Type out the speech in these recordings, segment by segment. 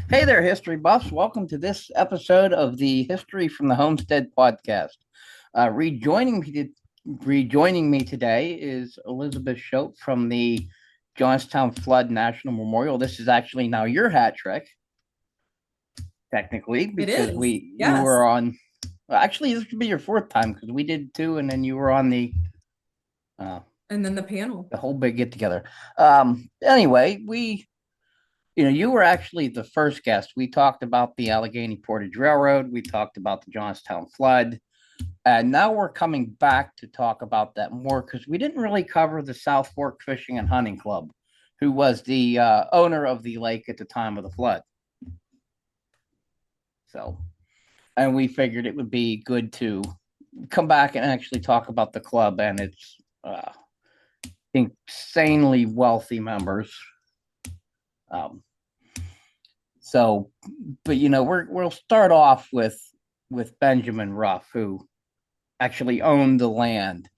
Hey there, history buffs. Welcome to this episode of the History from the Homestead podcast. Rejoining me today is Elizabeth Shope from the Johnstown Flood National Memorial. This is actually now your hat trick, technically, It because is. we you Yes. were on. Well, actually, this could be your fourth time because we did two, and then you were on uh, And then the panel. the whole big get together. Anyway, you were actually the first guest. We talked about the Allegheny Portage Railroad. We talked about the Johnstown flood. And now we're coming back to talk about that more because we didn't really cover the South Fork Fishing and Hunting Club, who was the owner of the lake at the time of the flood. So, and we figured it would be good to come back and actually talk about the club and its insanely wealthy members. Um, So, but we'll start off with Benjamin Ruff, who actually owned the land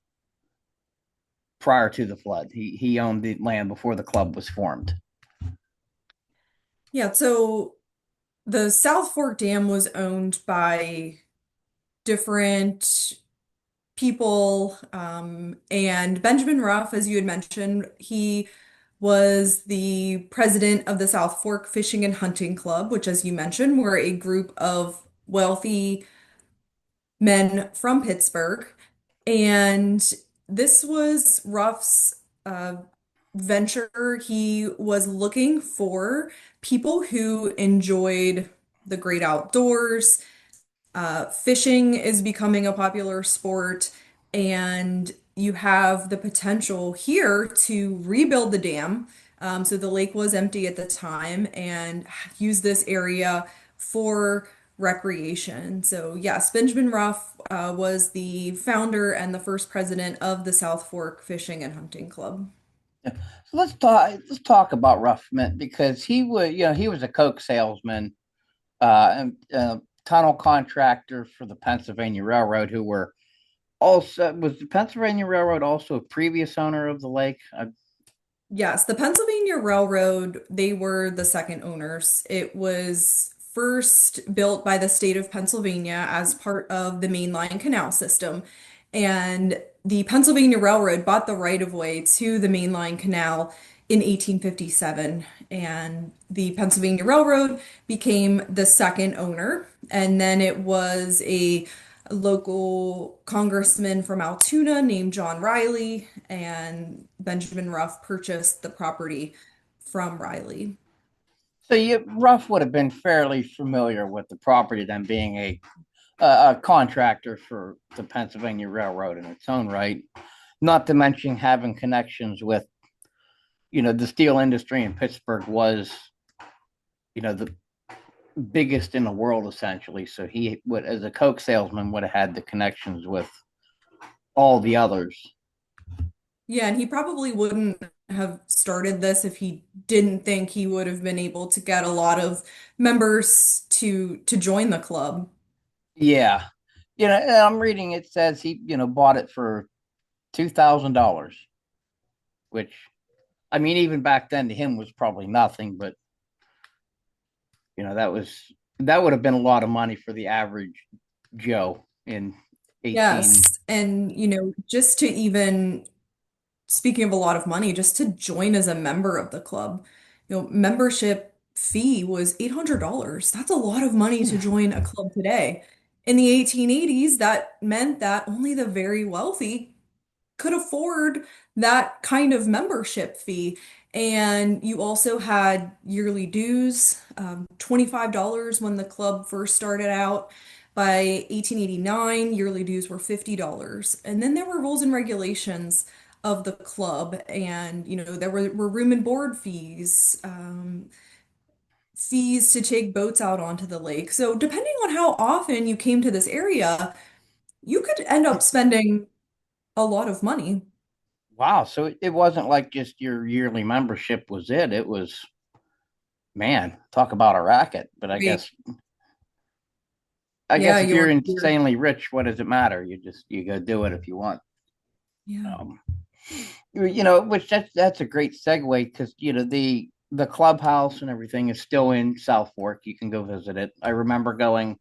prior to the flood. He owned the land before the club was formed. Yeah, so the South Fork Dam was owned by different people. And Benjamin Ruff, as you had mentioned, he was the president of the South Fork Fishing and Hunting Club, which, as you mentioned, were a group of wealthy men from Pittsburgh. And this was Ruff's venture. He was looking for people who enjoyed the great outdoors. Fishing is becoming a popular sport, and you have the potential here to rebuild the dam. So the lake was empty at the time, and use this area for recreation. So yes, Benjamin Ruff was the founder and the first president of the South Fork Fishing and Hunting Club. So let's talk about Ruff Mint because he was a coke salesman and tunnel contractor for the Pennsylvania Railroad, who were also was the Pennsylvania Railroad also a previous owner of the lake? Yes, the Pennsylvania Railroad, they were the second owners. It was first built by the state of Pennsylvania as part of the Main Line Canal System. And the Pennsylvania Railroad bought the right of way to the Main Line Canal in 1857. And the Pennsylvania Railroad became the second owner. And then it was a local congressman from Altoona named John Riley, and Benjamin Ruff purchased the property from Riley. So Ruff would have been fairly familiar with the property, then being a contractor for the Pennsylvania Railroad in its own right. Not to mention having connections with, the steel industry in Pittsburgh was, the biggest in the world essentially. So he would, as a coke salesman, would have had the connections with all the others. Yeah, and he probably wouldn't have started this if he didn't think he would have been able to get a lot of members to join the club. Yeah, I'm reading it says he, bought it for $2,000, which I mean, even back then to him was probably nothing, but that would have been a lot of money for the average Joe in 18. Yes, and just to even speaking of a lot of money, just to join as a member of the club, membership fee was $800. That's a lot of money to join a club today. In the 1880s, that meant that only the very wealthy could afford that kind of membership fee. And you also had yearly dues, $25 when the club first started out. By 1889, yearly dues were $50. And then there were rules and regulations of the club. And, there were room and board fees, fees to take boats out onto the lake. So depending on how often you came to this area, you could end up spending a lot of money. Wow, so it wasn't like just your yearly membership was it. It was, man, talk about a racket. But I Right. guess I Yeah, guess if you're you're insanely rich, what does it matter? You go do it if you want. yeah. Um, which that's a great segue because the clubhouse and everything is still in South Fork. You can go visit it. I remember going,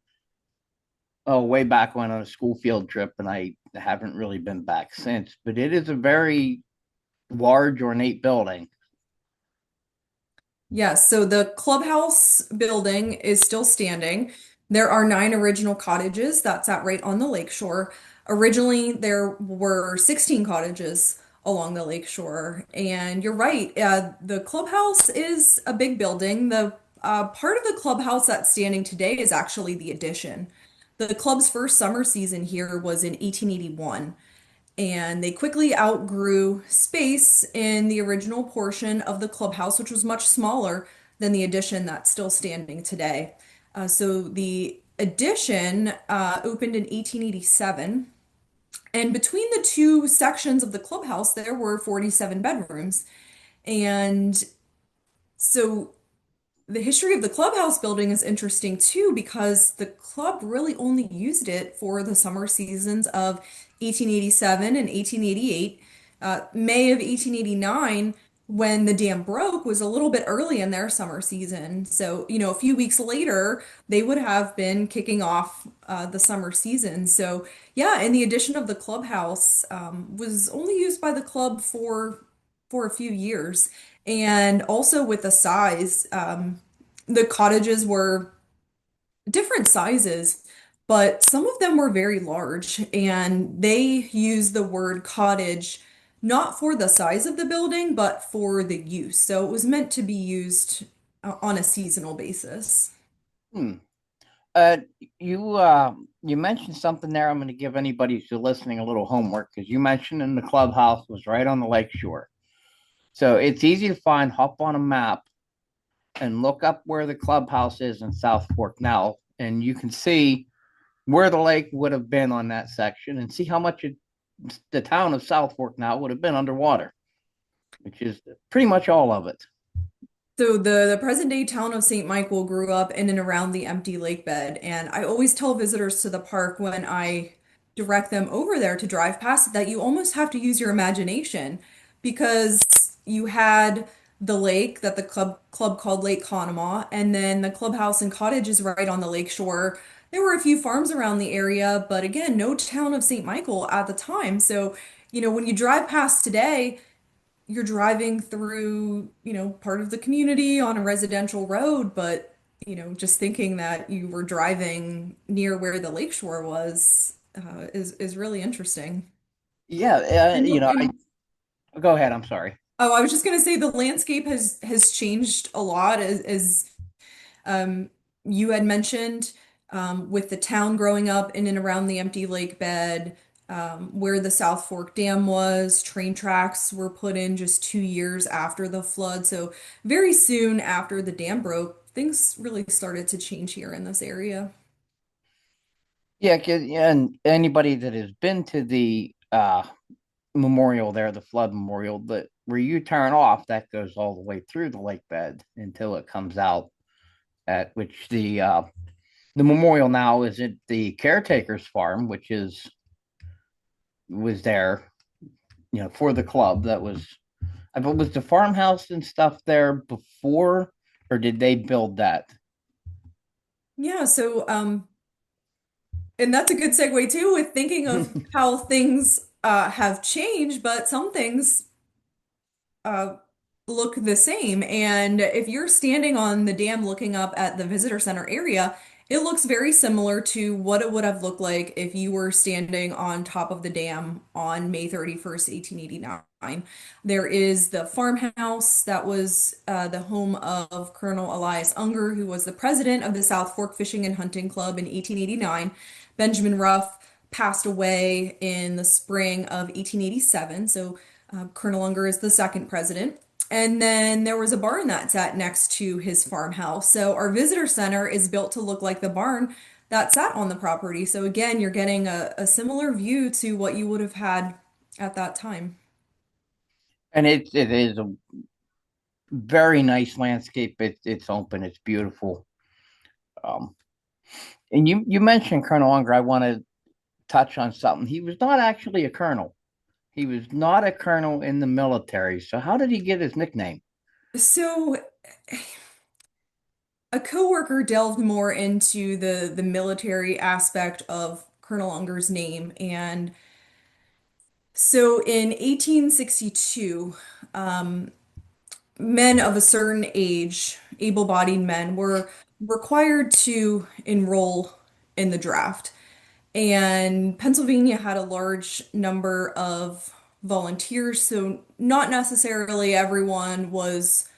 oh, way back when on a school field trip, and I haven't really been back since. But it is a very large, ornate building. Yes, so the clubhouse building is still standing. There are 9 original cottages that sat right on the lake shore. Originally, there were 16 cottages along the lake shore. And you're right, the clubhouse is a big building. The part of the clubhouse that's standing today is actually the addition. The club's first summer season here was in 1881 and they quickly outgrew space in the original portion of the clubhouse, which was much smaller than the addition that's still standing today. So the addition opened in 1887, and between the two sections of the clubhouse, there were 47 bedrooms. And so the history of the clubhouse building is interesting too because the club really only used it for the summer seasons of 1887 and 1888. May of 1889, when the dam broke, was a little bit early in their summer season. So, a few weeks later, they would have been kicking off the summer season. So, yeah, and the addition of the clubhouse was only used by the club for a few years. And also with the size, the cottages were different sizes, but some of them were very large, and they use the word cottage not for the size of the building, but for the use. So it was meant to be used on a seasonal basis. Hmm. Uh, you mentioned something there. I'm going to give anybody who's listening a little homework because you mentioned in the clubhouse was right on the lake shore, so it's easy to find. Hop on a map and look up where the clubhouse is in South Fork now, and you can see where the lake would have been on that section, and see how much the town of South Fork now would have been underwater, which is pretty much all of it. So the present day town of St. Michael grew up in and around the empty lake bed, and I always tell visitors to the park when I direct them over there to drive past it that you almost have to use your imagination because you had the lake that the club called Lake Conemaugh, and then the clubhouse and cottage is right on the lake shore. There were a few farms around the area, but again, no town of St. Michael at the time. So, when you drive past today, you're driving through, part of the community on a residential road, but, just thinking that you were driving near where the lakeshore was is really interesting. Yeah, And, I and go ahead. I'm sorry. oh, I was just gonna say the landscape has changed a lot as um, you had mentioned, with the town growing up in and around the empty lake bed, where the South Fork Dam was, train tracks were put in just 2 years after the flood. So very soon after the dam broke, things really started to change here in this area. Yeah, and anybody that has been to the memorial there, the flood memorial, that where you turn off, that goes all the way through the lake bed until it comes out. At which the memorial now is at the caretaker's farm, which was there, for the club. That was, I but was the farmhouse and stuff there before, or did they build that? Yeah, so and that's a good segue too with thinking of how things have changed, but some things uh, look the same. And if you're standing on the dam looking up at the visitor center area, it looks very similar to what it would have looked like if you were standing on top of the dam on May 31st, 1889. There is the farmhouse that was the home of Colonel Elias Unger, who was the president of the South Fork Fishing and Hunting Club in 1889. Benjamin Ruff passed away in the spring of 1887. So Colonel Unger is the second president. And then there was a barn that sat next to his farmhouse. So our visitor center is built to look like the barn that sat on the property. So again, you're getting a similar view to what you would have had at that time. And it is a very nice landscape. It's open. It's beautiful. Um, and you mentioned Colonel Unger. I want to touch on something. He was not actually a colonel. He was not a colonel in the military. So how did he get his nickname? So a coworker delved more into the military aspect of Colonel Unger's name, and so in 1862, um, men of a certain age, able-bodied men, were required to enroll in the draft. And Pennsylvania had a large number of volunteers, so not necessarily everyone was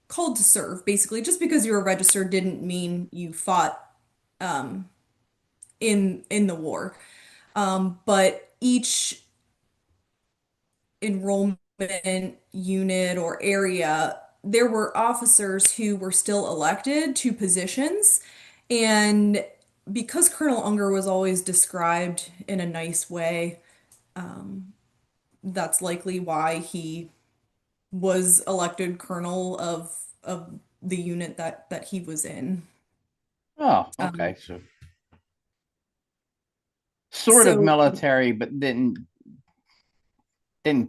called to serve. Basically, just because you were registered didn't mean you fought in the war. But each enrollment unit or area, there were officers who were still elected to positions. And because Colonel Unger was always described in a nice way, that's likely why he was elected colonel of the unit that he was in. Oh, Um, okay. So sort of so military, but didn't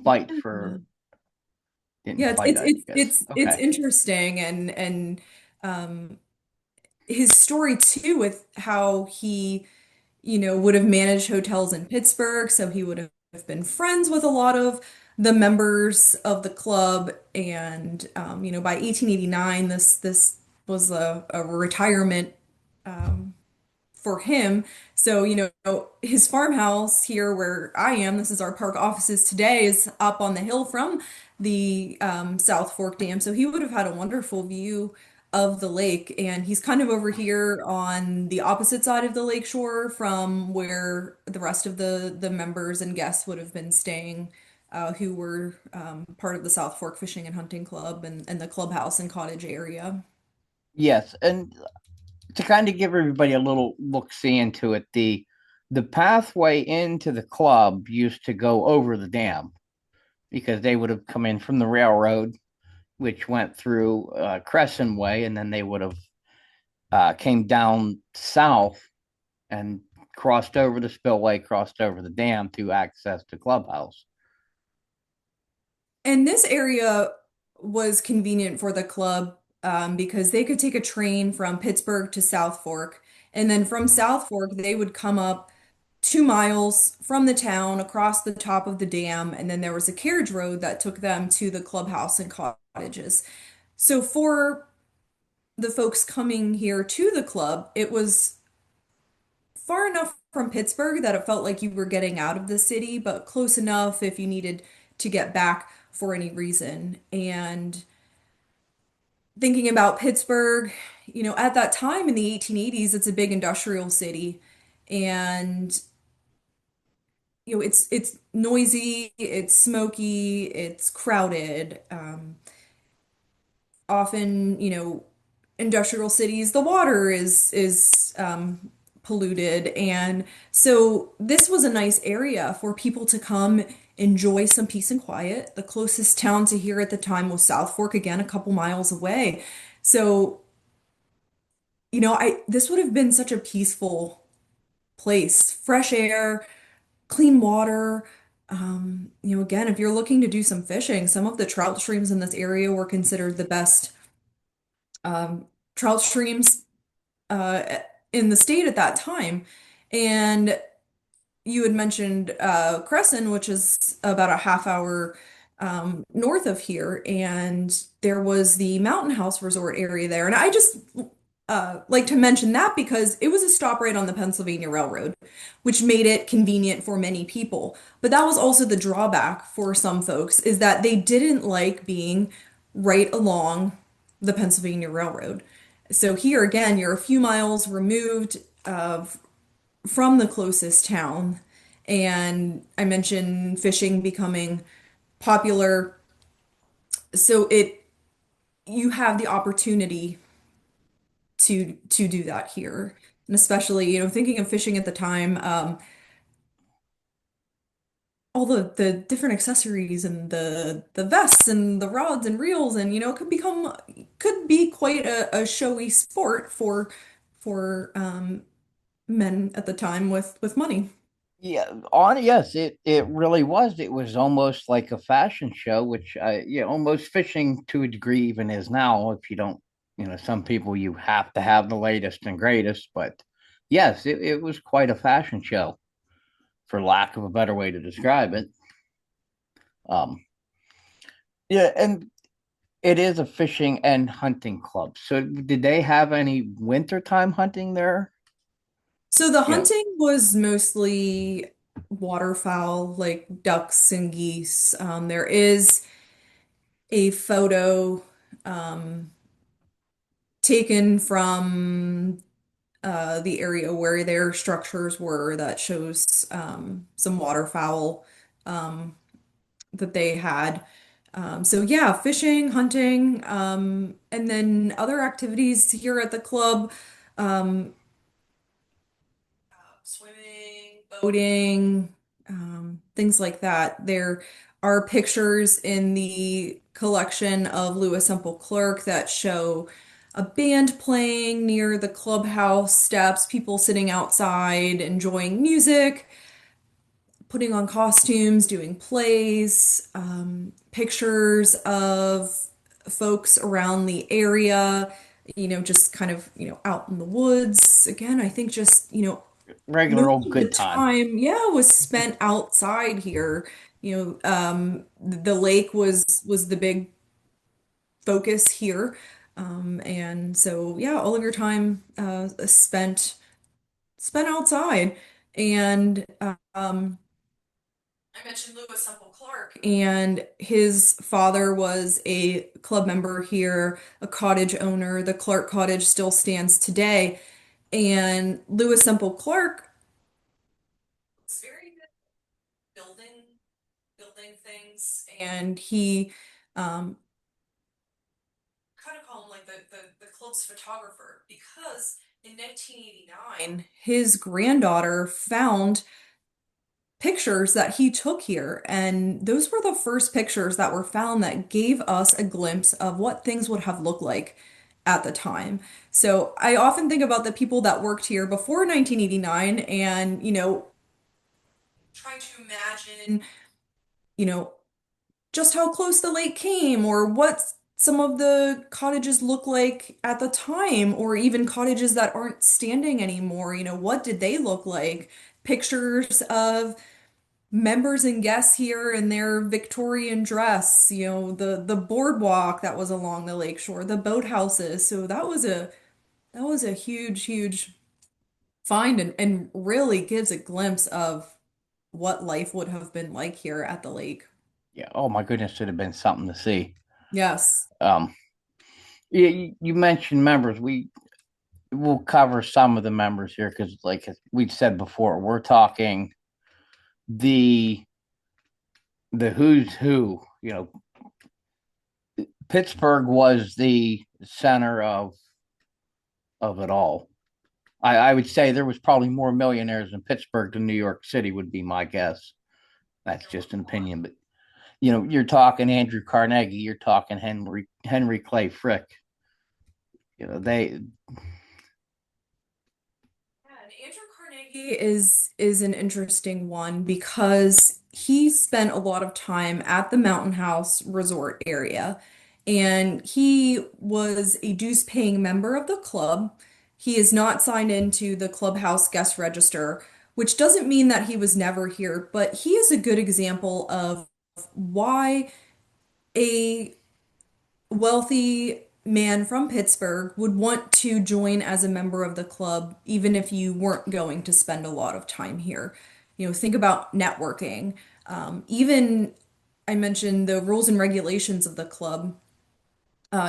fight for didn't yeah, fight, I guess. it's Okay. interesting and um his story too with how he would have managed hotels in Pittsburgh, so he would have been friends with a lot of the members of the club. And by 1889, this was a retirement for him. So, his farmhouse here where I am, this is our park offices today, is up on the hill from the South Fork Dam. So he would have had a wonderful view of the lake. And he's kind of over here on the opposite side of the lake shore from where the rest of the members and guests would have been staying, who were part of the South Fork Fishing and Hunting Club and the clubhouse and cottage area. Yes, and to kind of give everybody a little look-see into it, the pathway into the club used to go over the dam because they would have come in from the railroad, which went through Crescent Way, and then they would have came down south and crossed over the spillway, crossed over the dam to access the clubhouse. And this area was convenient for the club because they could take a train from Pittsburgh to South Fork. And then from South Fork, they would come up 2 miles from the town across the top of the dam. And then there was a carriage road that took them to the clubhouse and cottages. So for the folks coming here to the club, it was far enough from Pittsburgh that it felt like you were getting out of the city, but close enough if you needed to get back for any reason. And thinking about Pittsburgh, at that time in the 1880s, it's a big industrial city. And it's noisy, it's smoky, it's crowded. Often, industrial cities, the water is polluted, and so this was a nice area for people to come enjoy some peace and quiet. The closest town to here at the time was South Fork, again, a couple miles away. So, I this would have been such a peaceful place, fresh air, clean water. Again, if you're looking to do some fishing, some of the trout streams in this area were considered the best trout streams uh, in the state at that time. And you had mentioned Crescent, which is about a half hour north of here, and there was the Mountain House Resort area there. And I just like to mention that because it was a stop right on the Pennsylvania Railroad, which made it convenient for many people. But that was also the drawback for some folks, is that they didn't like being right along the Pennsylvania Railroad. So here again, you're a few miles removed from the closest town. And I mentioned fishing becoming popular. So you have the opportunity to do that here. And especially, thinking of fishing at the time, all the different accessories and the vests and the rods and reels, and it could be quite a showy sport for men at the time with money. Yeah, on yes, it really was. It was almost like a fashion show, which almost fishing to a degree even is now. If you don't, some people you have to have the latest and greatest, but yes, it was quite a fashion show, for lack of a better way to describe it. Um, yeah, and it is a fishing and hunting club. So did they have any wintertime hunting there? So the Yeah, hunting was mostly waterfowl, like ducks and geese. There is a photo um, taken from the area where their structures were that shows some waterfowl um, that they had. So yeah, fishing, hunting, and then other activities here at the club. Um, Swimming, boating, things like that. There are pictures in the collection of Lewis Semple Clark that show a band playing near the clubhouse steps, people sitting outside enjoying music, putting on costumes, doing plays, pictures of folks around the area, just kind of, out in the woods. Again, I think just, regular most old of the good time. time, yeah, was spent outside here. The lake was the big focus here. And so yeah, all of your time spent outside. And I mentioned Lewis Semple Clark, and his father was a club member here, a cottage owner. The Clark Cottage still stands today. And Lewis Semple Clark was very good at building things, and he kind of call him like the club's photographer because in 1989 his granddaughter found pictures that he took here, and those were the first pictures that were found that gave us a glimpse of what things would have looked like at the time. So I often think about the people that worked here before 1989 and, trying to imagine, you know, just how close the lake came or what some of the cottages look like at the time, or even cottages that aren't standing anymore. What did they look like? Pictures of members and guests here in their Victorian dress, the boardwalk that was along the lakeshore, the boathouses. So that was a huge, huge find, and really gives a glimpse of what life would have been like here at the lake. Yeah. Oh my goodness, it'd have been something to see. Yes. Um, you mentioned members. We'll cover some of the members here because, like we said before, we're talking the who's who. Pittsburgh was the center of it all. I would say there was probably more millionaires in Pittsburgh than New York City would be my guess. That's just an opinion, but you're talking Andrew Carnegie, you're talking Henry Clay Frick. They Yeah, and Andrew Carnegie is an interesting one because he spent a lot of time at the Mountain House Resort area, and he was a dues-paying member of the club. He is not signed into the clubhouse guest register, which doesn't mean that he was never here, but he is a good example of why a wealthy man from Pittsburgh would want to join as a member of the club, even if you weren't going to spend a lot of time here. Think about networking. Even I mentioned the rules and regulations of the club.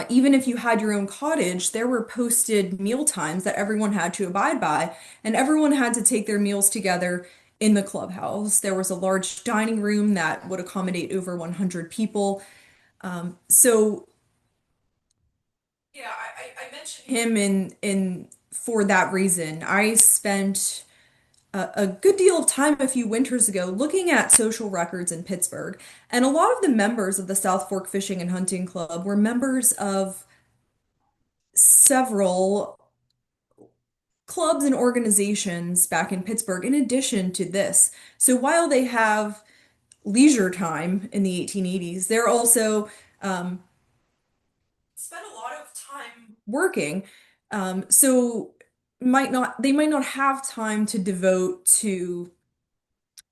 Even if you had your own cottage, there were posted meal times that everyone had to abide by, and everyone had to take their meals together in the clubhouse. There was a large dining room that would accommodate over 100 people. So yeah, I mentioned him in for that reason. I spent a good deal of time a few winters ago looking at social records in Pittsburgh, and a lot of the members of the South Fork Fishing and Hunting Club were members of several clubs and organizations back in Pittsburgh in addition to this. So while they have leisure time in the 1880s, they're also spend a lot of time working. So they might not have time to devote to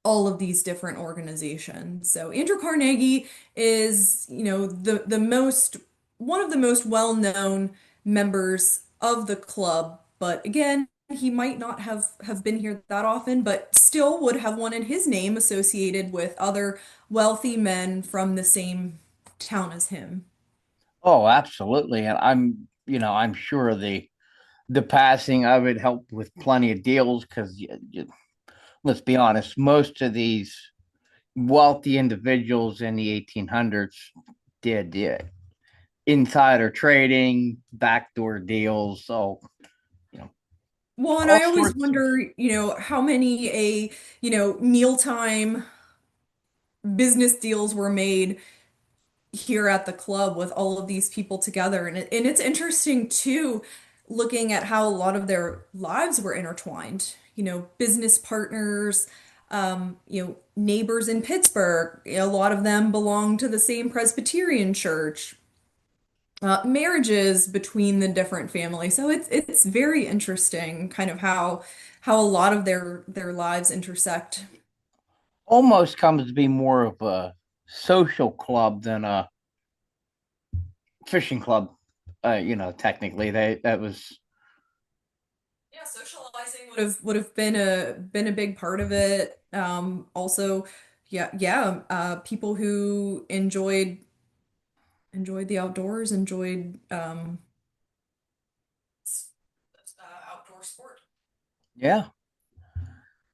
all of these different organizations. So Andrew Carnegie is, the most one of the most well-known members of the club, but again, he might not have been here that often, but still would have wanted his name associated with other wealthy men from the same town as him. Oh, absolutely. And I'm sure the passing of it helped with plenty of deals because let's be honest, most of these wealthy individuals in the 1800s did insider trading, backdoor deals, so you know Well, and all I always sorts of. wonder, how many mealtime business deals were made here at the club with all of these people together. And it's interesting too, looking at how a lot of their lives were intertwined. Business partners, neighbors in Pittsburgh. A lot of them belong to the same Presbyterian church. Marriages between the different families. So it's very interesting, kind of how a lot of their lives intersect. Almost comes to be more of a social club than a fishing club. Technically, that was. Yeah, socializing would have been a big part of it. Also, yeah, people who enjoyed the outdoors, enjoyed outdoor sport. Yeah.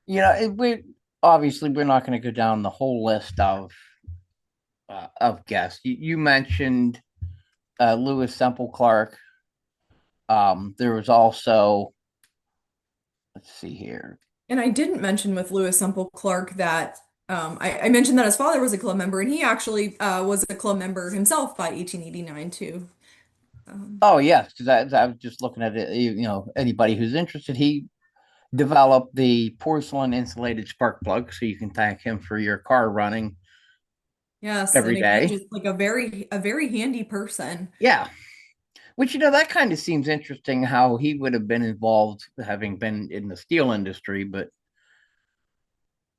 We obviously we're not going to go down the whole list of guests. You mentioned Lewis Semple Clark. There was also, let's see here. And I didn't mention with Lewis Semple Clark that I mentioned that his father was a club member, and he actually was a club member himself by 1889 too. Um, Oh yes, because I was just looking at it. Anybody who's interested, he developed the porcelain insulated spark plug, so you can thank him for your car running yes, every and again, day. just like a very handy person. Yeah, which that kind of seems interesting how he would have been involved, having been in the steel industry, but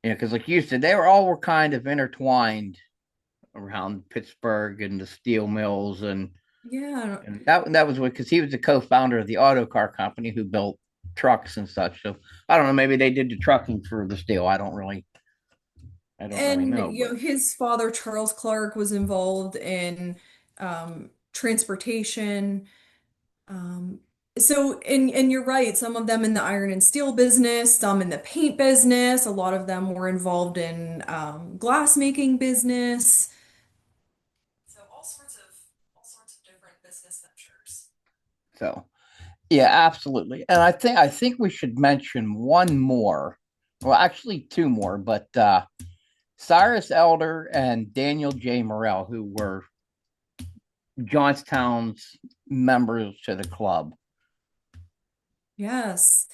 because like you said, they were kind of intertwined around Pittsburgh and the steel mills Yeah, and that was what because he was the co-founder of the auto car company who built trucks and such. So I don't know, maybe they did the trucking for the steel. I don't really and know, but his father, Charles Clark, was involved in transportation. Um, and you're right, some of them in the iron and steel business, some in the paint business, a lot of them were involved in glass making business. So all sorts of different business ventures. so yeah, absolutely. And I think we should mention one more. Well, actually two more, but Cyrus Elder and Daniel J. Morrell, who were Johnstown's members to the club. Yes.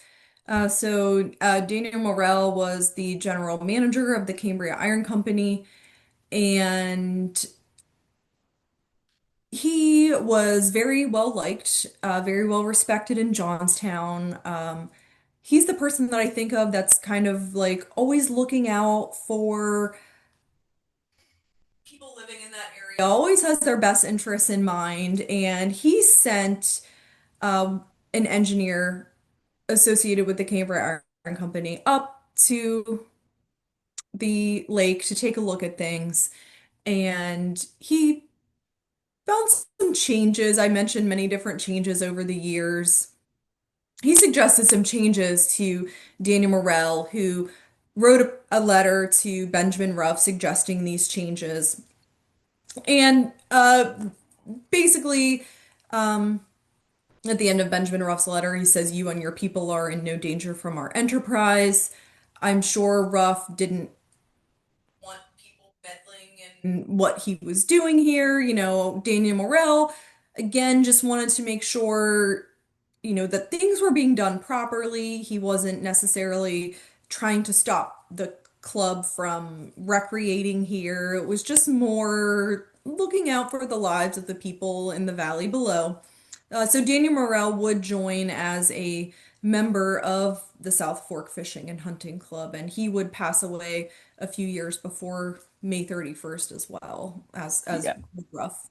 Daniel Morrell was the general manager of the Cambria Iron Company, and he was very well liked, very well respected in Johnstown. He's the person that I think of that's kind of like always looking out for people living in that area, always has their best interests in mind, and he sent an engineer associated with the Cambria Iron Company up to the lake to take a look at things. And he found some changes. I mentioned many different changes over the years. He suggested some changes to Daniel Morrell, who wrote a letter to Benjamin Ruff suggesting these changes. And basically, um, at the end of Benjamin Ruff's letter, he says, "You and your people are in no danger from our enterprise." I'm sure Ruff didn't want people meddling in what he was doing here. Daniel Morrell, again, just wanted to make sure. that things were being done properly. He wasn't necessarily trying to stop the club from recreating here. It was just more looking out for the lives of the people in the valley below. So Daniel Morrell would join as a member of the South Fork Fishing and Hunting Club, and he would pass away a few years before May 31st as well as Yeah. Ruff.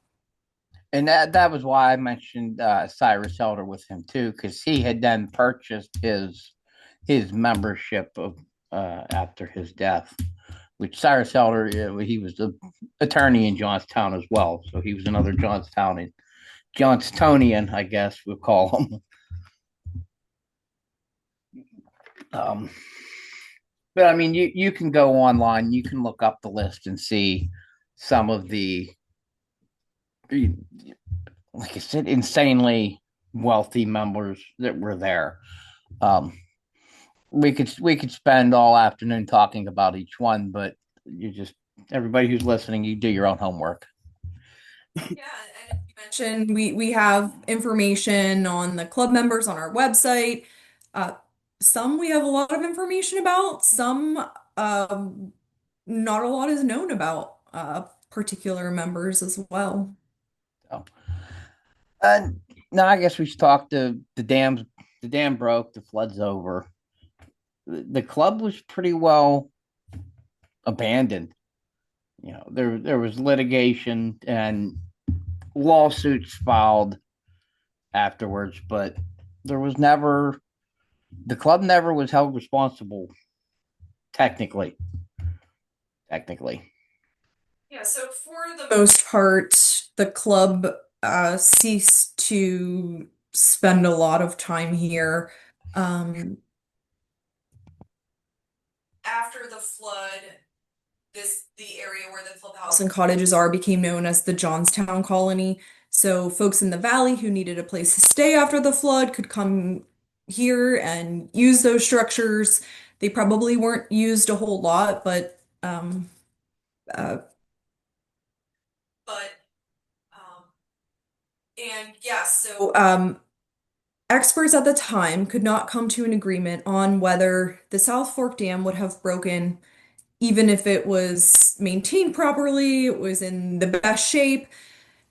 And that was why I mentioned Cyrus Elder with him too, because he had then purchased his membership of after his death. Which Cyrus Elder, he was the attorney in Johnstown as well, so he was another Johnstonian, I guess we'll call him. Um, but I mean, you can go online, you can look up the list and see some of the, like I said, insanely wealthy members that were there. Um, we could spend all afternoon talking about each one, but you just everybody who's listening, you do your own homework. Yeah, and you mentioned we have information on the club members on our website. Uh, some we have a lot of information about, some not a lot is known about particular members as well. So, now I guess we should talk to the dams. The dam broke, the flood's over. The club was pretty well abandoned. There was litigation and lawsuits filed afterwards, but there was never the club never was held responsible technically. Technically, Yeah, so for the most part, the club ceased to spend a lot of time here. Um, After the flood, the area where the clubhouse and cottages are became known as the Johnstown Colony. So folks in the valley who needed a place to stay after the flood could come here and use those structures. They probably weren't used a whole lot, uh, but and yes, so experts at the time could not come to an agreement on whether the South Fork Dam would have broken even if it was maintained properly, it was in the best shape.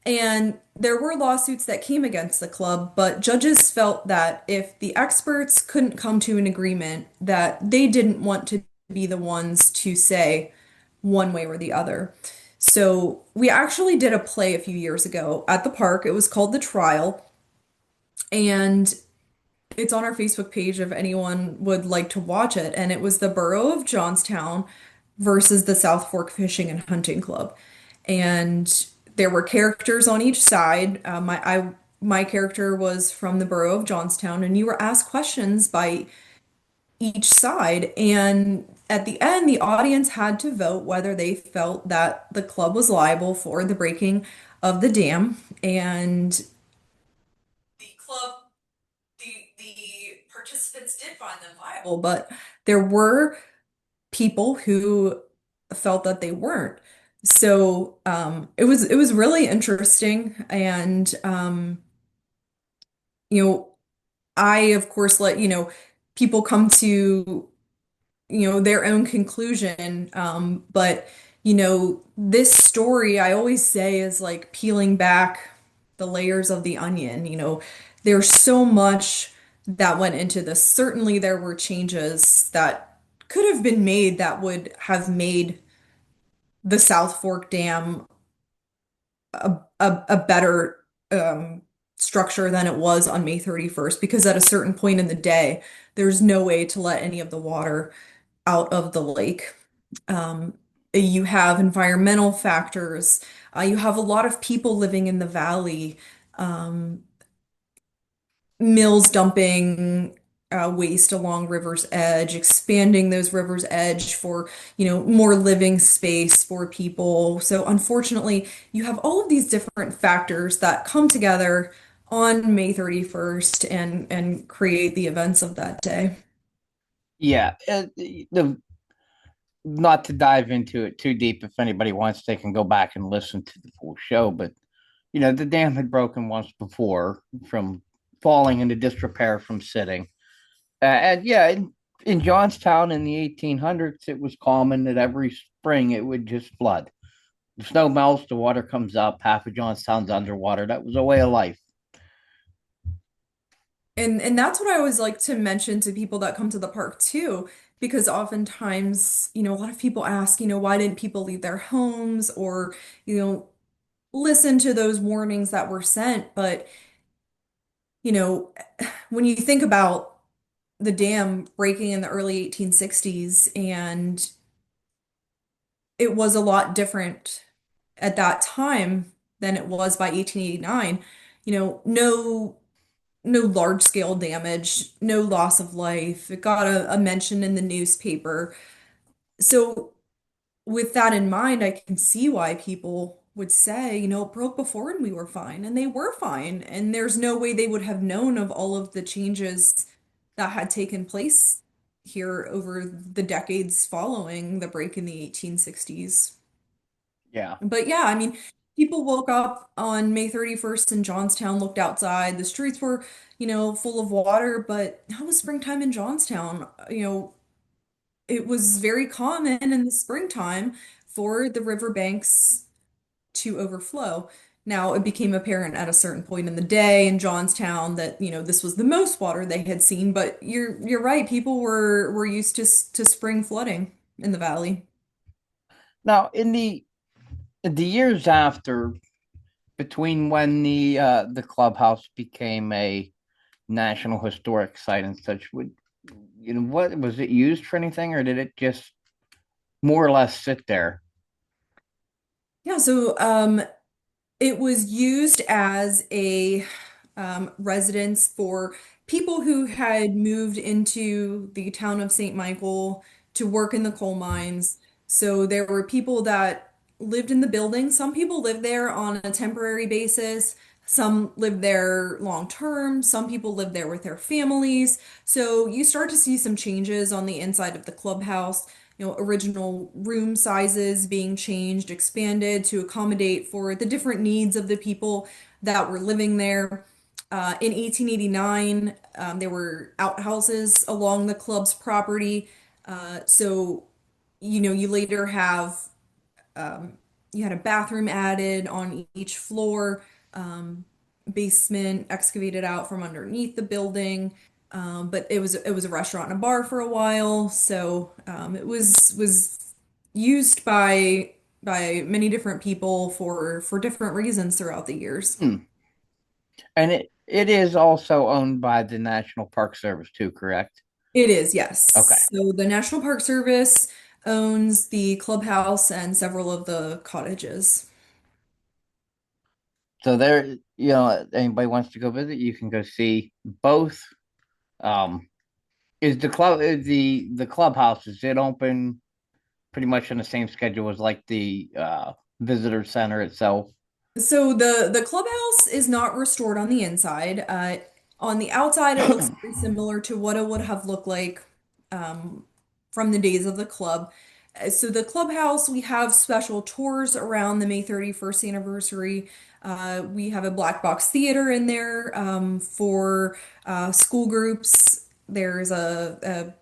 And there were lawsuits that came against the club, but judges felt that if the experts couldn't come to an agreement, that they didn't want to be the ones to say one way or the other. So we actually did a play a few years ago at the park. It was called The Trial, and it's on our Facebook page if anyone would like to watch it. And it was the Borough of Johnstown versus the South Fork Fishing and Hunting Club. And there were characters on each side. My character was from the Borough of Johnstown, and you were asked questions by each side. And at the end, the audience had to vote whether they felt that the club was liable for the breaking of the dam. And the club the participants did find them liable, but there were people who felt that they weren't. So it was really interesting, and you know I of course let people come to their own conclusion. But this story I always say is like peeling back the layers of the onion. There's so much that went into this. Certainly there were changes that could have been made that would have made the South Fork Dam a better structure than it was on May 31st, because at a certain point in the day, there's no way to let any of the water out of the lake. Um, you have environmental factors. You have a lot of people living in the valley, um, mills dumping waste along river's edge, expanding those river's edge for, more living space for people. So unfortunately, you have all of these different factors that come together on May 31st and create the events of that day. yeah. The Not to dive into it too deep. If anybody wants, they can go back and listen to the full show. But the dam had broken once before from falling into disrepair from sitting. And yeah, in Johnstown in the 1800s, it was common that every spring it would just flood. The snow melts, the water comes up, half of Johnstown's underwater. That was a way of life. And that's what I always like to mention to people that come to the park too, because oftentimes, a lot of people ask, why didn't people leave their homes or, you know, listen to those warnings that were sent. But, you know, when you think about the dam breaking in the early 1860s, and it was a lot different at that time than it was by 1889. No large scale damage, no loss of life. It got a mention in the newspaper. So with that in mind, I can see why people would say, it broke before and we were fine, and they were fine. And there's no way they would have known of all of the changes that had taken place here over the decades following the break in the 1860s. Yeah. But yeah, I mean, people woke up on May 31st in Johnstown, looked outside. The streets were, full of water, but that was springtime in Johnstown. It was very common in the springtime for the riverbanks to overflow. Now, it became apparent at a certain point in the day in Johnstown that, this was the most water they had seen, but you're right, people were used to spring flooding in the valley. Now, in the years after, between when the clubhouse became a national historic site and such, would what was it used for anything, or did it just more or less sit there? Yeah, so it was used as a residence for people who had moved into the town of St. Michael to work in the coal mines. So there were people that lived in the building. Some people lived there on a temporary basis. Some lived there long term. Some people lived there with their families. So you start to see some changes on the inside of the clubhouse. Original room sizes being changed, expanded to accommodate for the different needs of the people that were living there. In 1889, there were outhouses along the club's property. So, you later have, um, you had a bathroom added on each floor, um, basement excavated out from underneath the building. But it was a restaurant and a bar for a while, so it was used by many different people for different reasons throughout the years. Hmm. And it is also owned by the National Park Service too, correct? It is, Okay. yes. So the National Park Service owns the clubhouse and several of the cottages. So there, anybody wants to go visit, you can go see both. Um, is the clubhouse, is it open pretty much on the same schedule as like the visitor center itself? So the clubhouse is not restored on the inside. On the outside, it looks very similar to what it would have looked like um, from the days of the club. So the clubhouse, we have special tours around the May 31st anniversary. We have a black box theater in there for school groups. There's a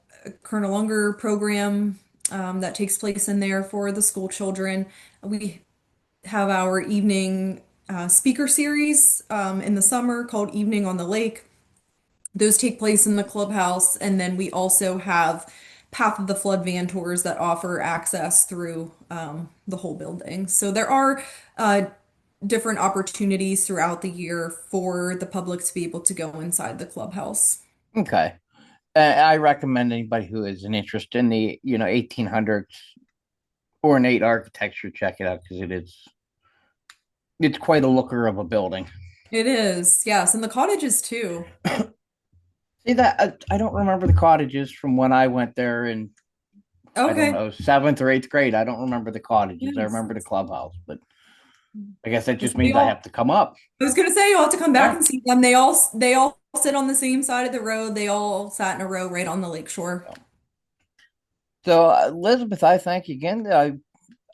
Colonel Unger program that takes place in there for the school children. We have our evening speaker series in the summer called Evening on the Lake. Those take place in the clubhouse. And then we also have Path of the Flood van tours that offer access through the whole building. So there are different opportunities throughout the year for the public to be able to go inside the clubhouse. Okay. I recommend anybody who is an interest in the 1800s ornate architecture check it out because it's quite a looker of a building. It is, yes, and the cottages too. See that I don't remember the cottages from when I went there in I don't Okay. know seventh or eighth grade. I don't remember the cottages. I Yes. remember the clubhouse, but I guess that Yes, just means I have to come up. I was gonna say you'll have to come back Yeah. and see them. They all sit on the same side of the road. They all sat in a row right on the lake shore. So Elizabeth, I thank you again.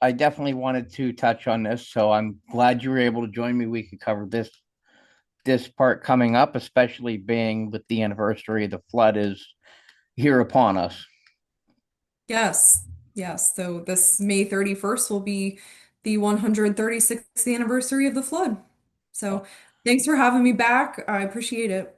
I definitely wanted to touch on this, so I'm glad you were able to join me. We could cover this this part coming up, especially being with the anniversary of the flood is here upon us. Yes, yes. So this May 31st will be the 136th anniversary of the flood. So thanks for having me back. I appreciate it.